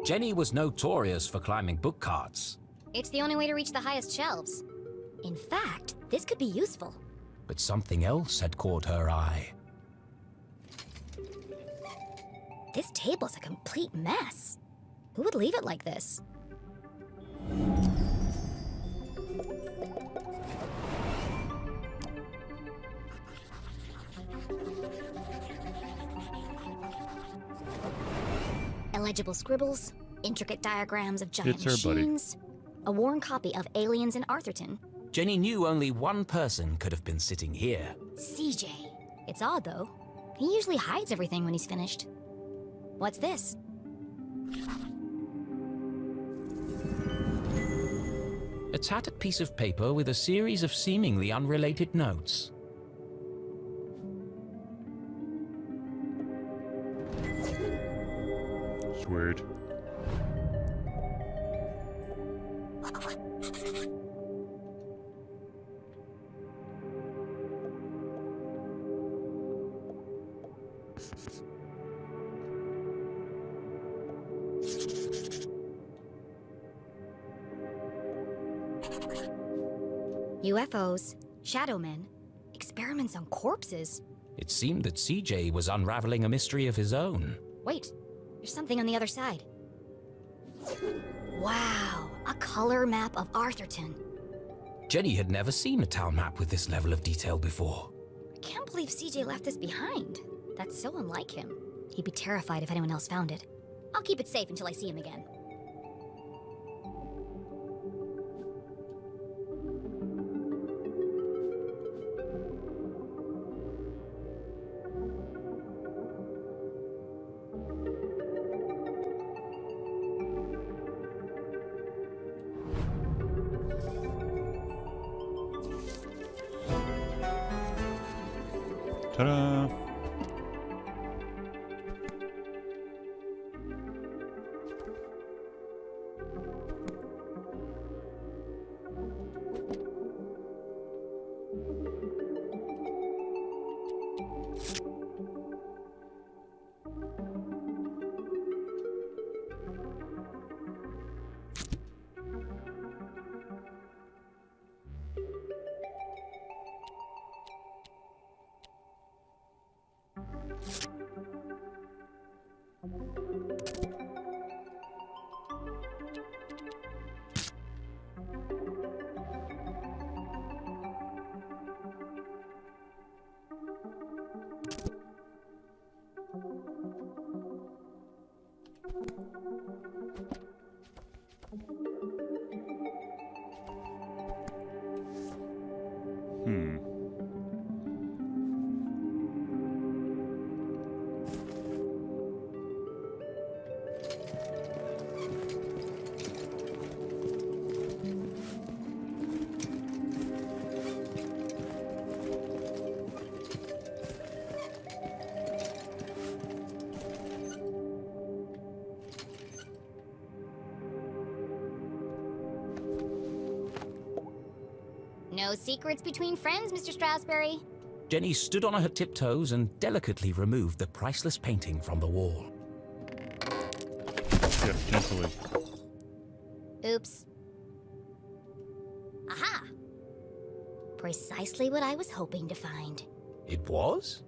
Jenny was notorious for climbing book carts. It's the only way to reach the highest shelves. In fact, this could be useful. But something else had caught her eye. This table's a complete mess. Who would leave it like this? Illegible scribbles, intricate diagrams of giant machines, a worn copy of Aliens in Arthurton. Jenny knew only one person could have been sitting here. CJ. It's odd, though. He usually hides everything when he's finished. What's this? A tattered piece of paper with a series of seemingly unrelated notes. It's weird. UFOs, shadow men, experiments on corpses. It seemed that CJ was unraveling a mystery of his own. Wait, there's something on the other side. Wow, a color map of Arthurton. Jenny had never seen a town map with this level of detail before. I can't believe CJ left this behind. That's so unlike him. He'd be terrified if anyone else found it. I'll keep it safe until I see him again. Ta-da! No secrets between friends, Mr. Strasberry. Jenny stood on her tiptoes and delicately removed the priceless painting from the wall. Yeah, gently. Oops. Aha! Precisely what I was hoping to find. It was?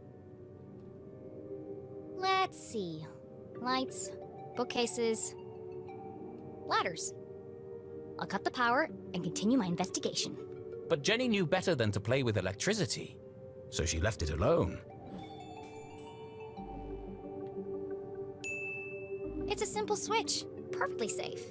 Let's see. Lights, bookcases, ladders. I'll cut the power and continue my investigation. But Jenny knew better than to play with electricity, so she left it alone. It's a simple switch, perfectly safe.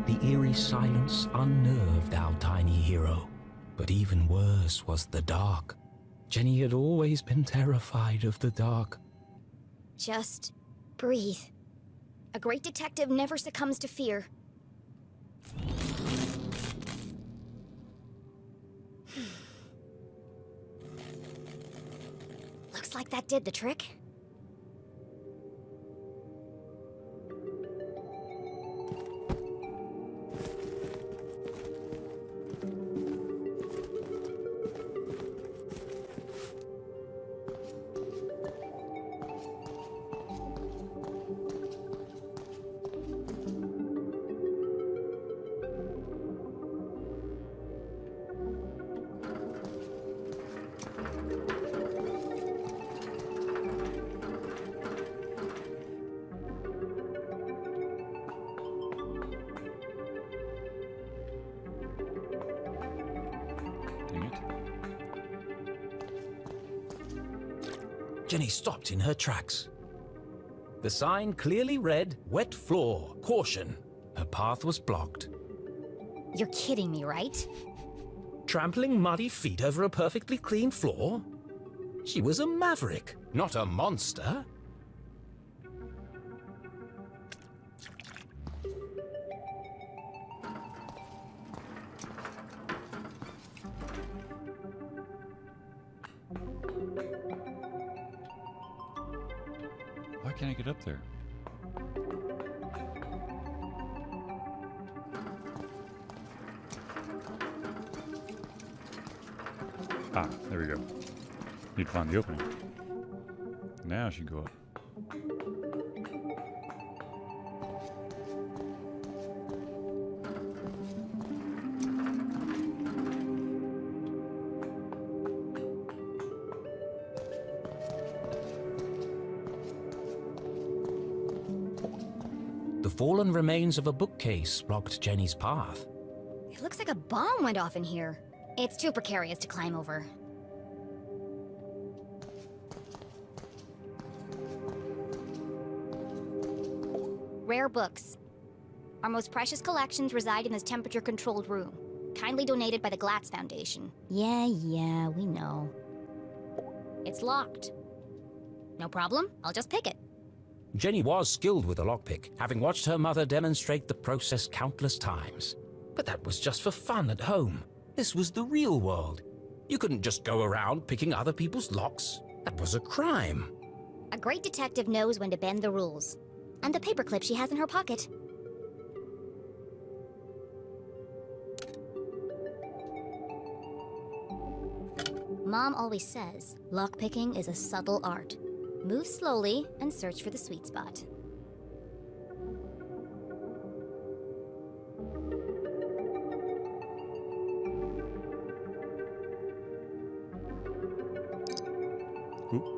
The eerie silence unnerved our tiny hero. But even worse was the dark. Jenny had always been terrified of the dark. Just breathe. A great detective never succumbs to fear. Looks like that did the trick. Jenny stopped in her tracks. The sign clearly read, "Wet floor, caution." Her path was blocked. You're kidding me, right? Trampling muddy feet over a perfectly clean floor? She was a maverick, not a monster. Why can't I get up there? Ah, there we go. Need to find the opening. Now she can go up. The fallen remains of a bookcase blocked Jenny's path. It looks like a bomb went off in here. It's too precarious to climb over. Rare books. Our most precious collections reside in this temperature-controlled room. Kindly donated by the Glatz Foundation. Yeah, we know. It's locked. No problem, I'll just pick it. Jenny was skilled with a lockpick, having watched her mother demonstrate the process countless times. But that was just for fun at home. This was the real world. You couldn't just go around picking other people's locks. That was a crime. A great detective knows when to bend the rules. And the paperclip she has in her pocket. Mom always says, lockpicking is a subtle art. Move slowly and search for the sweet spot. Oop.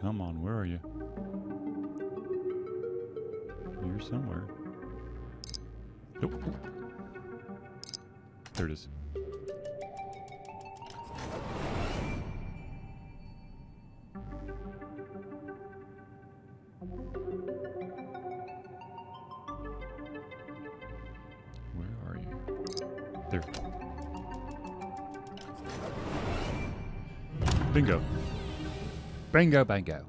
Come on, where are you? Here somewhere. Nope. There it is. Where are you? There. Bingo. Bingo, bango.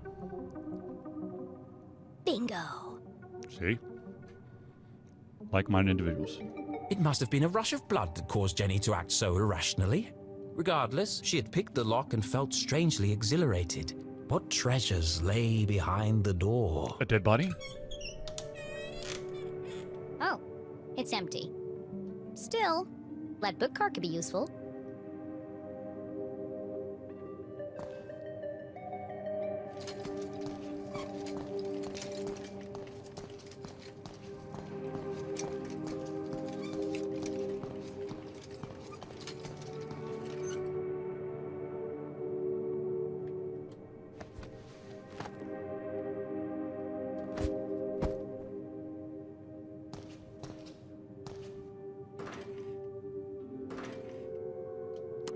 Bingo. See? Like-minded individuals. It must have been a rush of blood that caused Jenny to act so irrationally. Regardless, she had picked the lock and felt strangely exhilarated. What treasures lay behind the door? A dead body? Oh, it's empty. Still, lead book card could be useful.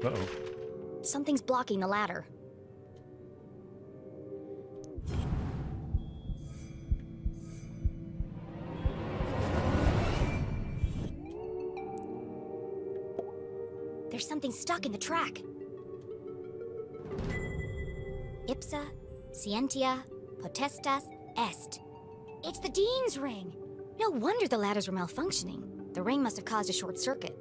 Uh-oh. Something's blocking the ladder. There's something stuck in the track. Ipsa, scientia, potestas, est. It's the Dean's ring! No wonder the ladders were malfunctioning. The ring must have caused a short circuit.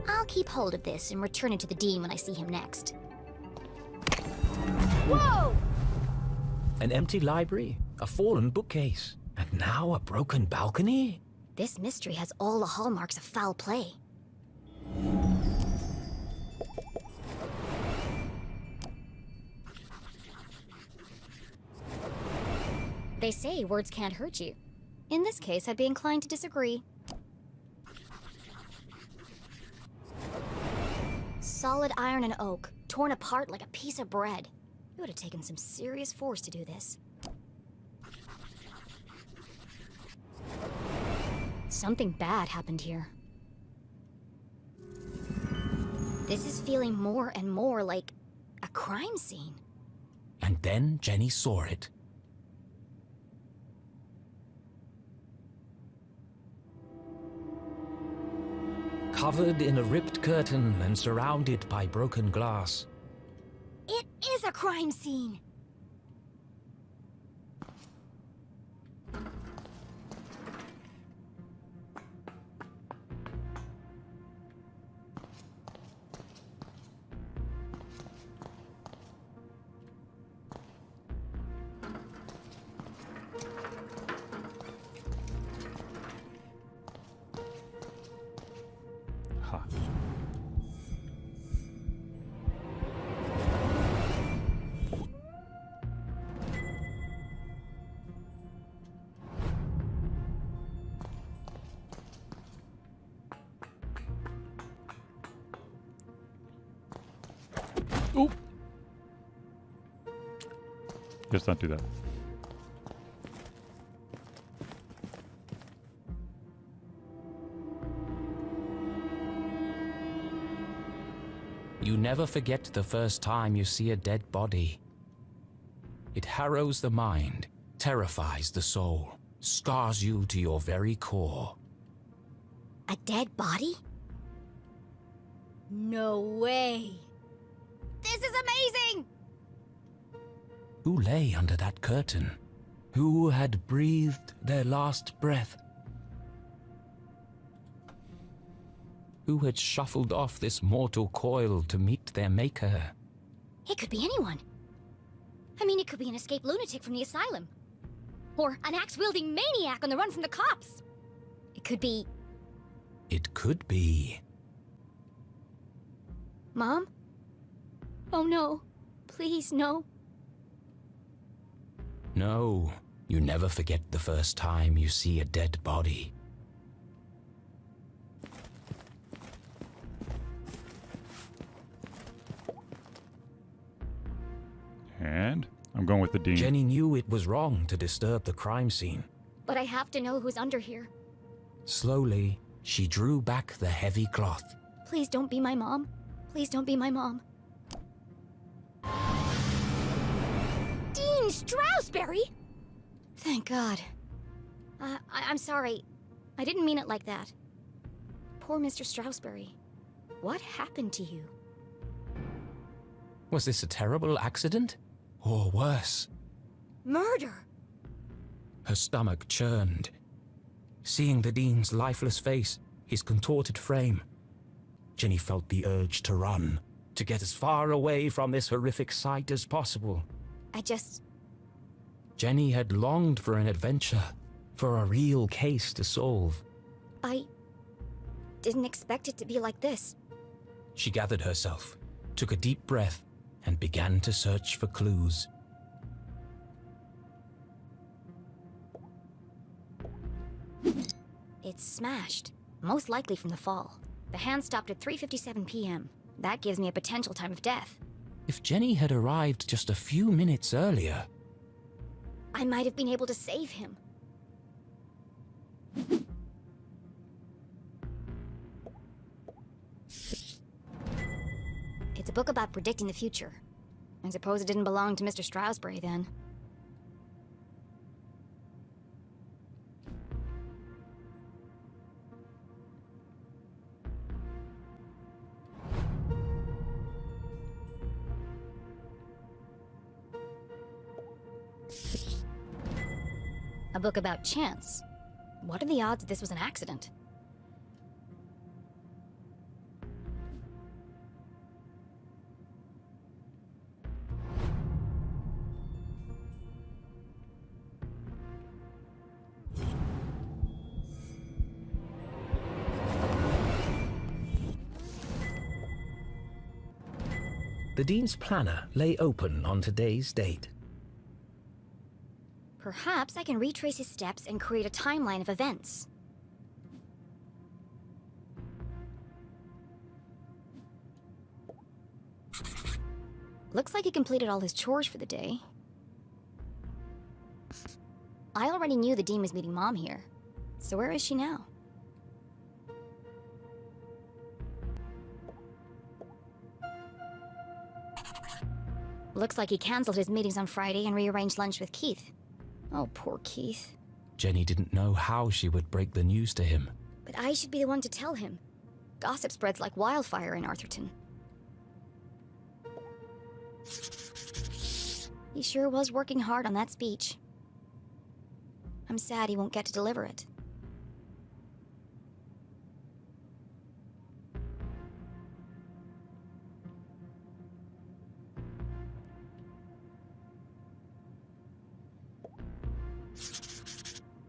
I'll keep hold of this and return it to the Dean when I see him next. Whoa! An empty library, a fallen bookcase, and now a broken balcony? This mystery has all the hallmarks of foul play. They say words can't hurt you. In this case, I'd be inclined to disagree. Solid iron and oak, torn apart like a piece of bread. It would have taken some serious force to do this. Something bad happened here. This is feeling more and more like a crime scene. And then Jenny saw it. Covered in a ripped curtain and surrounded by broken glass. It is a crime scene! Ha. Oop. Just don't do that. You never forget the first time you see a dead body. It harrows the mind, terrifies the soul, scars you to your very core. A dead body? No way! This is amazing! Who lay under that curtain? Who had breathed their last breath? Who had shuffled off this mortal coil to meet their maker? It could be anyone. I mean, it could be an escaped lunatic from the asylum. Or an axe-wielding maniac on the run from the cops. It could be... It could be. Mom? Oh no. Please, no. No, you never forget the first time you see a dead body. And I'm going with the dean. Jenny knew it was wrong to disturb the crime scene. But I have to know who's under here. Slowly, she drew back the heavy cloth. Please don't be my mom. Please don't be my mom. Dean Stroudsbury? Thank God. I'm sorry. I didn't mean it like that. Poor Mr. Stroudsbury. What happened to you? Was this a terrible accident? Or worse? Murder! Her stomach churned. Seeing the dean's lifeless face, his contorted frame, Jenny felt the urge to run, to get as far away from this horrific sight as possible. Jenny had longed for an adventure, for a real case to solve. I didn't expect it to be like this. She gathered herself, took a deep breath, and began to search for clues. It's smashed, most likely from the fall. The hand stopped at 3:57 p.m. That gives me a potential time of death. If Jenny had arrived just a few minutes earlier, I might have been able to save him. It's a book about predicting the future. I suppose it didn't belong to Mr. Stroudsbury then. A book about chance. What are the odds this was an accident? the dean's planner lay open on today's date. Perhaps I can retrace his steps and create a timeline of events. Looks like he completed all his chores for the day. I already knew the Dean was meeting Mom here. So where is she now? Looks like he cancelled his meetings on Friday and rearranged lunch with Keith. Oh, poor Keith. Jenny didn't know how she would break the news to him. But I should be the one to tell him. Gossip spreads like wildfire in Arthurton. He sure was working hard on that speech. I'm sad he won't get to deliver it.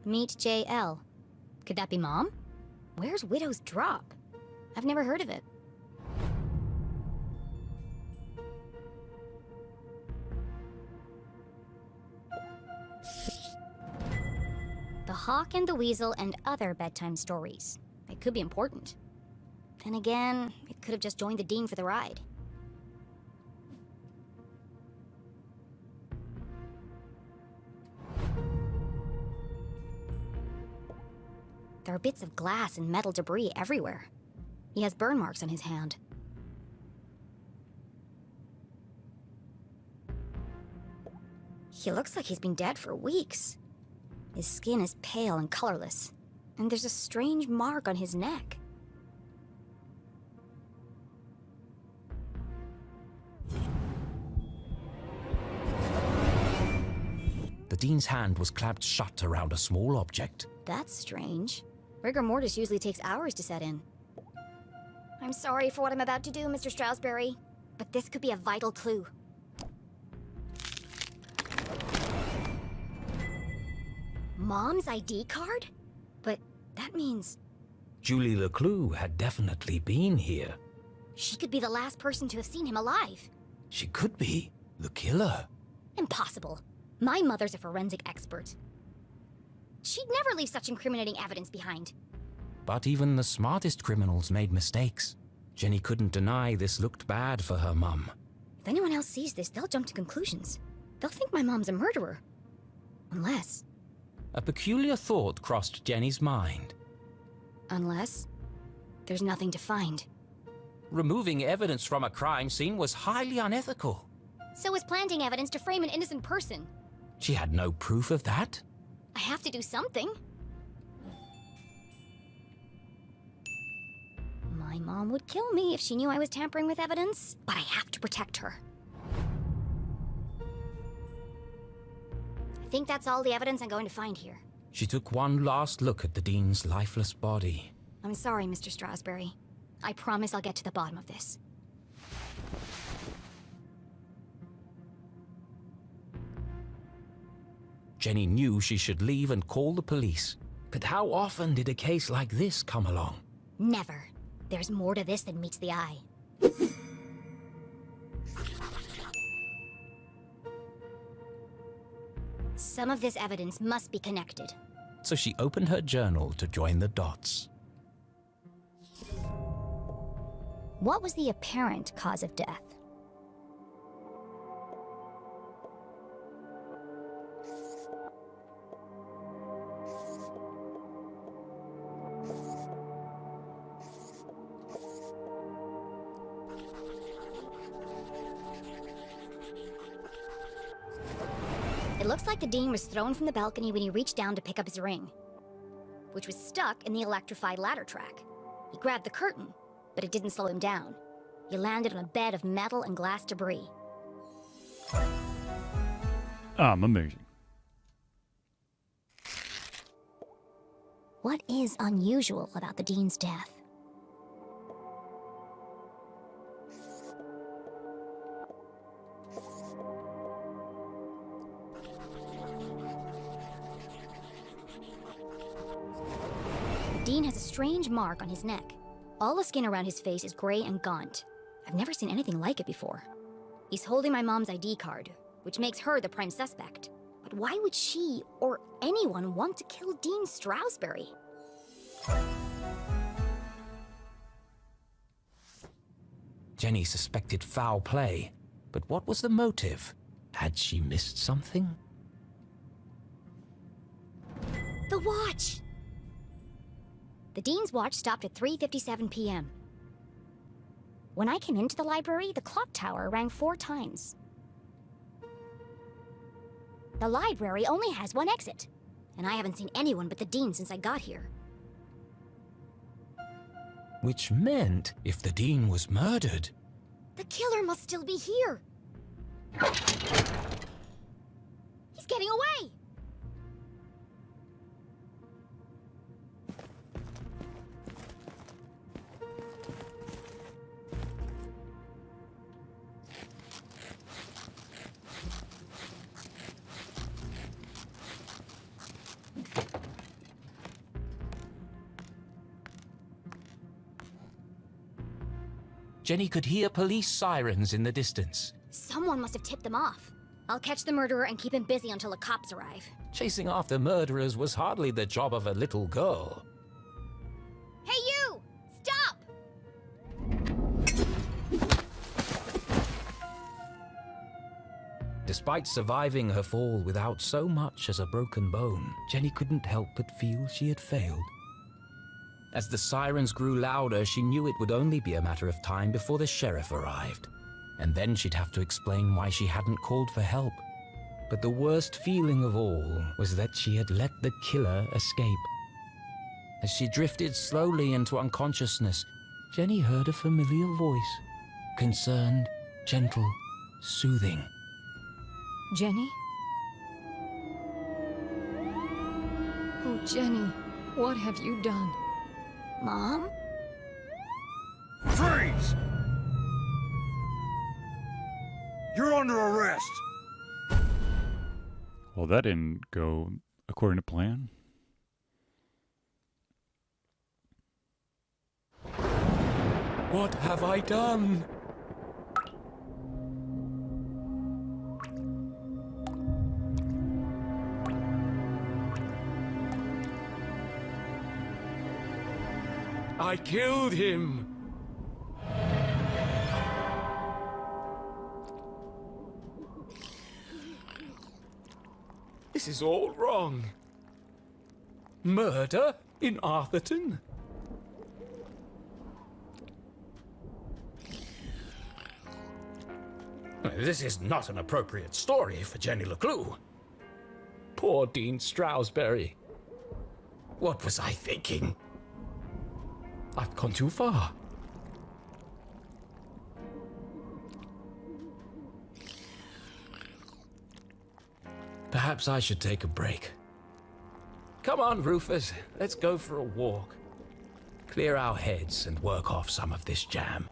Meet JL. Could that be Mom? Where's Widow's Drop? I've never heard of it. The Hawk and the Weasel and other bedtime stories. It could be important. Then again, it could have just joined the Dean for the ride. There are bits of glass and metal debris everywhere. He has burn marks on his hand. He looks like he's been dead for weeks. His skin is pale and colorless, and there's a strange mark on his neck. The Dean's hand was clamped shut around a small object. That's strange. Rigor mortis usually takes hours to set in. I'm sorry for what I'm about to do, Mr. Strasberry, but this could be a vital clue. Mom's ID card? But that means Julie LeClue had definitely been here. she could be the last person to have seen him alive. She could be the killer. Impossible. My mother's a forensic expert. She'd never leave such incriminating evidence behind. But even the smartest criminals made mistakes. Jenny couldn't deny this looked bad for her mum. If anyone else sees this, they'll jump to conclusions. They'll think my mom's a murderer. Unless A peculiar thought crossed Jenny's mind. there's nothing to find. Removing evidence from a crime scene was highly unethical. So is planting evidence to frame an innocent person. She had no proof of that. I have to do something. My mom would kill me if she knew I was tampering with evidence, but I have to protect her. I think that's all the evidence I'm going to find here. She took one last look at the Dean's lifeless body. I'm sorry, Mr. Strasberry. I promise I'll get to the bottom of this. Jenny knew she should leave and call the police. But how often did a case like this come along? Never. There's more to this than meets the eye. Some of this evidence must be connected. So she opened her journal to join the dots. What was the apparent cause of death? It looks like the Dean was thrown from the balcony when he reached down to pick up his ring, which was stuck in the electrified ladder track. He grabbed the curtain, but it didn't slow him down. He landed on a bed of metal and glass debris. Amazing. What is unusual about the Dean's death? The Dean has a strange mark on his neck. All the skin around his face is gray and gaunt. I've never seen anything like it before. He's holding my mom's ID card, which makes her the prime suspect. But why would she, or anyone, want to kill Dean Stroudsbury? Jenny suspected foul play, but what was the motive? Had she missed something? The watch! The Dean's watch stopped at 3:57 p.m. When I came into the library, the clock tower rang 4 times. The library only has one exit, and I haven't seen anyone but the Dean since I got here. Which meant, if the Dean was murdered... The killer must still be here! He's getting away! Jenny could hear police sirens in the distance. Someone must have tipped them off. I'll catch the murderer and keep him busy until the cops arrive. Chasing after murderers was hardly the job of a little girl. Hey you! Stop! Despite surviving her fall without so much as a broken bone, Jenny couldn't help but feel she had failed. As the sirens grew louder, she knew it would only be a matter of time before the sheriff arrived. And then she'd have to explain why she hadn't called for help. But the worst feeling of all was that she had let the killer escape. As she drifted slowly into unconsciousness, Jenny heard a familiar voice. Concerned, gentle, soothing. Jenny? Oh, Jenny, what have you done? Mom? Freeze! You're under arrest! Well, that didn't go according to plan. What have I done? I killed him! This is all wrong. Murder in Arthurton? This is not an appropriate story for JennyLeClue. Poor Dean Stroudsbury. What was I thinking? I've gone too far. Perhaps I should take a break. Come on, Rufus. Let's go for a walk. Clear our heads and work off some of this jam.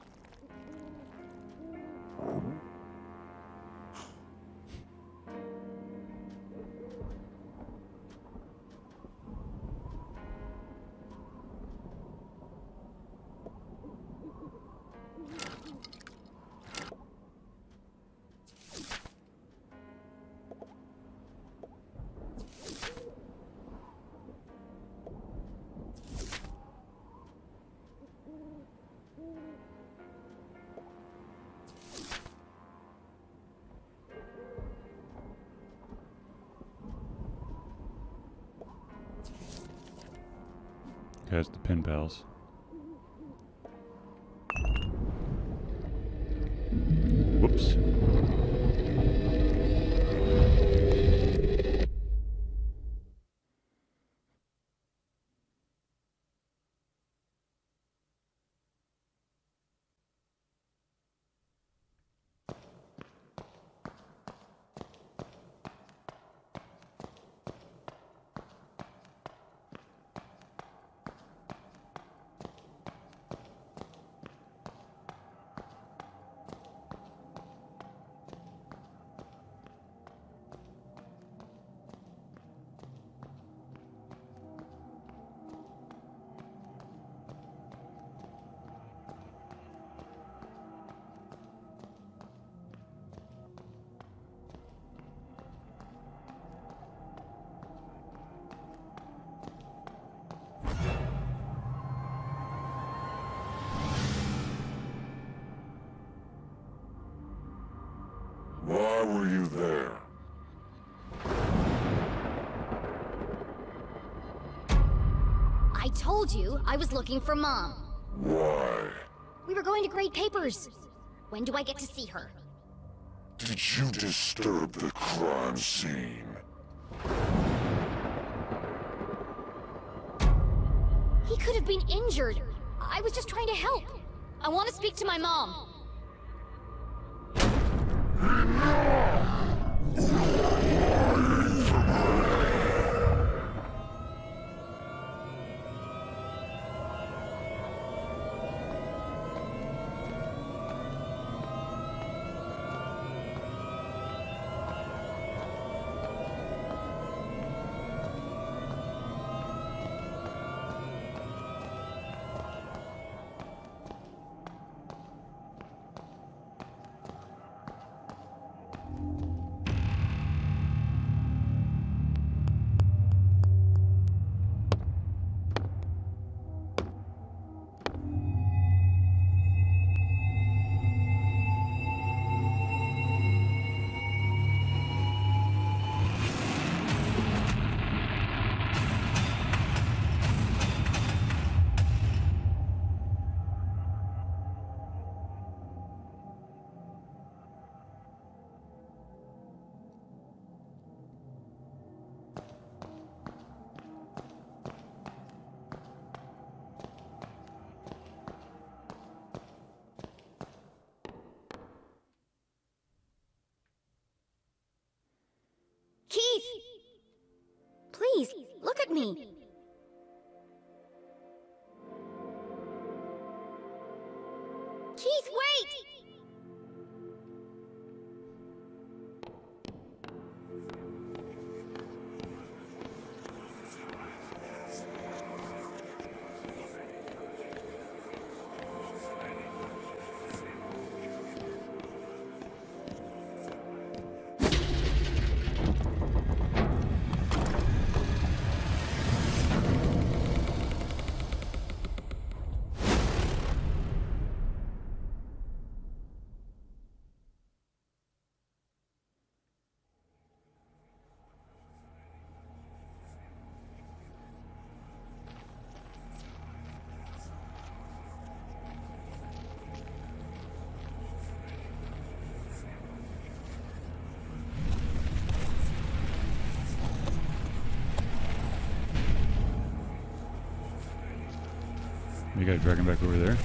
There's the pin pals. Whoops. were you there? I told you I was looking for Mom. Why? We were going to grade papers. When do I get to see her? Did you disturb the crime scene? He could have been injured. I was just trying to help. I want to speak to my mom. Keith! Please, look at me. Keith, wait! You gotta drag him back over there.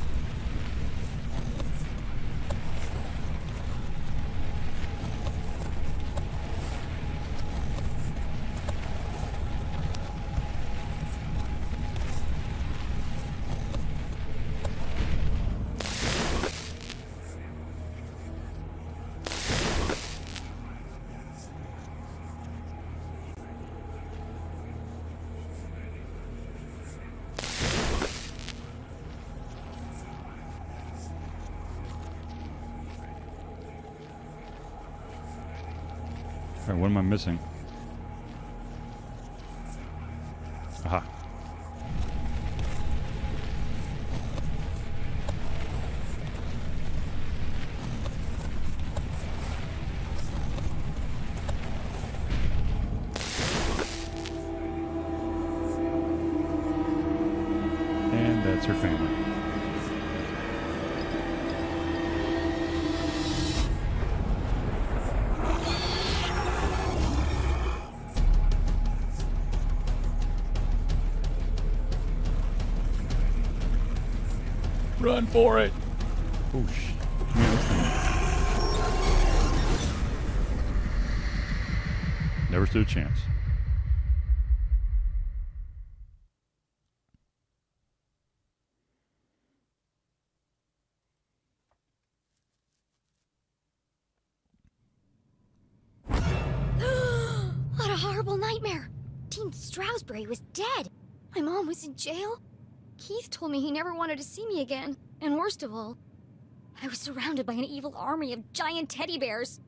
Alright, what am I missing? Aha. And that's her family. Run for it! Oh, shit. Man, this thing. Never stood a chance. What a horrible nightmare. Dean Stroudsbury was dead. My mom was in jail. Keith told me he never wanted to see me again. And worst of all, I was surrounded by an evil army of giant teddy bears.